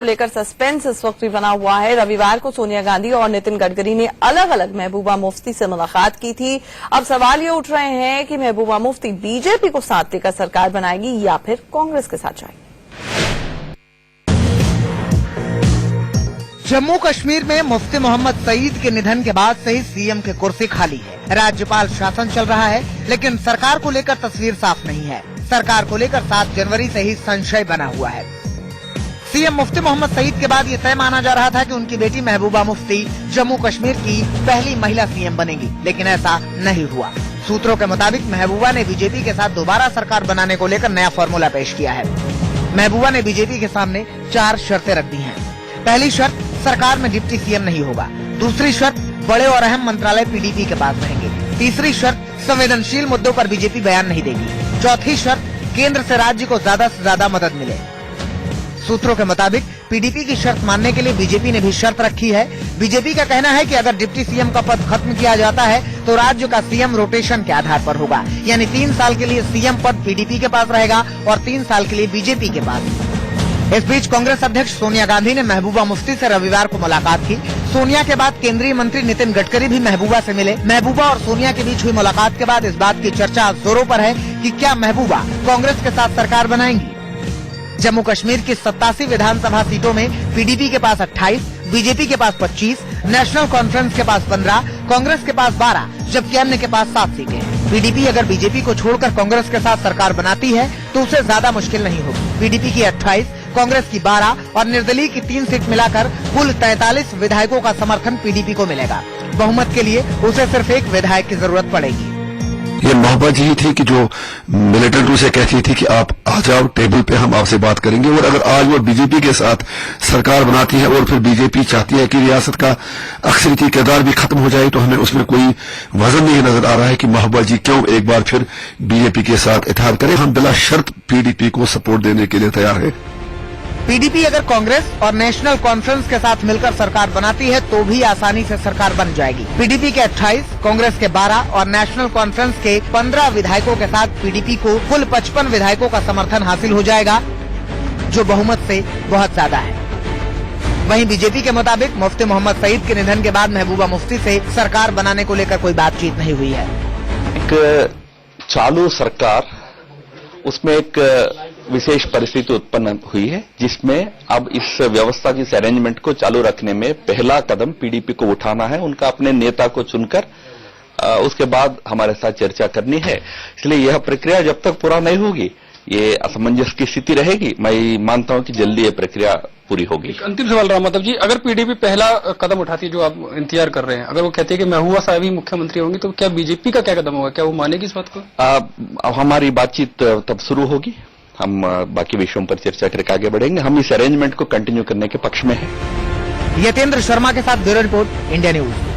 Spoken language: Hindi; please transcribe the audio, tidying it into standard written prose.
लेकर सस्पेंस इस वक्त भी बना हुआ है। रविवार को सोनिया गांधी और नितिन गडकरी ने अलग अलग महबूबा मुफ्ती से मुलाकात की थी। अब सवाल ये उठ रहे हैं कि महबूबा मुफ्ती बीजेपी को साथ लेकर सरकार बनाएगी या फिर कांग्रेस के साथ जाएगी। जम्मू कश्मीर में मुफ्ती मोहम्मद सईद के निधन के बाद से ही सीएम की कुर्सी खाली है। राज्यपाल शासन चल रहा है, लेकिन सरकार को लेकर तस्वीर साफ नहीं है। सरकार को लेकर 7 जनवरी से ही संशय बना हुआ है। सीएम मुफ्ती मोहम्मद सईद के बाद ये तय माना जा रहा था कि उनकी बेटी महबूबा मुफ्ती जम्मू कश्मीर की पहली महिला सीएम बनेगी, लेकिन ऐसा नहीं हुआ। सूत्रों के मुताबिक महबूबा ने बीजेपी के साथ दोबारा सरकार बनाने को लेकर नया फॉर्मूला पेश किया है। महबूबा ने बीजेपी के सामने 4 शर्तें रख दी हैं। पहली शर्त, सरकार में डिप्टी सीएम नहीं होगा। दूसरी शर्त, बड़े और अहम मंत्रालय पीडीपी के पास रहेंगे। तीसरी शर्त, संवेदनशील मुद्दों पर बीजेपी बयान नहीं देगी। चौथी शर्त, केंद्र से राज्य को ज्यादा से ज्यादा मदद मिले। सूत्रों के मुताबिक पीडीपी की शर्त मानने के लिए बीजेपी ने भी शर्त रखी है। बीजेपी का कहना है कि अगर डिप्टी सीएम का पद खत्म किया जाता है तो राज्य का सीएम रोटेशन के आधार पर होगा, यानी 3 साल के लिए सीएम पद पीडीपी के पास रहेगा और 3 साल के लिए बीजेपी के पास। इस बीच कांग्रेस अध्यक्ष सोनिया गांधी ने महबूबा मुफ्ती से रविवार को मुलाकात की। सोनिया के बाद केंद्रीय मंत्री नितिन गडकरी भी महबूबा से मिले। महबूबा और सोनिया के बीच हुई मुलाकात के बाद इस बात की चर्चा जोरों पर है कि क्या महबूबा कांग्रेस के साथ सरकार बनाएंगी। जम्मू कश्मीर की 87 विधानसभा सीटों में पीडीपी के पास 28, बीजेपी के पास 25, नेशनल कॉन्फ्रेंस के पास 15, कांग्रेस के पास 12, जबकि अन्य के पास 7 सीटें। पीडीपी अगर बीजेपी को छोड़कर कांग्रेस के साथ सरकार बनाती है तो उसे ज्यादा मुश्किल नहीं होगी। पीडीपी की 28, कांग्रेस की 12 और निर्दलीय की 3 सीट मिलाकर कुल 43 विधायकों का समर्थन पीडीपी को मिलेगा। बहुमत के लिए उसे सिर्फ 1 विधायक की जरूरत पड़ेगी। ये मोहब्बत यही थी कि जो मिलिटेंट उसे कहती थी कि आप आ जाओ टेबल पे, हम आपसे बात करेंगे। और अगर आज वो बीजेपी के साथ सरकार बनाती है और फिर बीजेपी चाहती है कि रियासत का अक्सरियती किरदार भी खत्म हो जाए, तो हमें उसमें कोई वजन नहीं नजर आ रहा है कि मोहब्बत जी क्यों एक बार फिर बीजेपी के साथ इत्तेहाद करें। हम बिला शर्त पीडीपी को सपोर्ट देने के लिए तैयार है। पीडीपी अगर कांग्रेस और नेशनल कॉन्फ्रेंस के साथ मिलकर सरकार बनाती है तो भी आसानी से सरकार बन जाएगी। पीडीपी के 28, कांग्रेस के 12 और नेशनल कॉन्फ्रेंस के 15 विधायकों के साथ पीडीपी को कुल 55 विधायकों का समर्थन हासिल हो जाएगा, जो बहुमत से बहुत ज्यादा है। वहीं बीजेपी के मुताबिक मुफ्ती मोहम्मद सईद के निधन के बाद महबूबा मुफ्ती से सरकार बनाने को लेकर कोई बातचीत नहीं हुई है। एक चालू सरकार, उसमें एक विशेष परिस्थिति उत्पन्न हुई है, जिसमें अब इस व्यवस्था की, इस अरेंजमेंट को चालू रखने में पहला कदम पीडीपी को उठाना है, उनका अपने नेता को चुनकर उसके बाद हमारे साथ चर्चा करनी है। इसलिए यह प्रक्रिया जब तक पूरा नहीं होगी, ये असमंजस की स्थिति रहेगी। मैं मानता हूं कि जल्दी ये प्रक्रिया पूरी होगी। अंतिम सवाल राम माधव जी, अगर पीडीपी पहला कदम उठाती है, जो आप इंतजार कर रहे हैं, अगर वो कहती है कि महबूबा साहब ही मुख्यमंत्री होंगी, तो क्या बीजेपी का क्या कदम होगा? क्या वो मानेगी इस बात को? अब हमारी बातचीत तब शुरू होगी। हम बाकी विषयों पर चर्चा करके आगे बढ़ेंगे। हम इस अरेंजमेंट को कंटिन्यू करने के पक्ष में हैं। यतेंद्र शर्मा के साथ ब्यूरो रिपोर्ट, इंडिया न्यूज।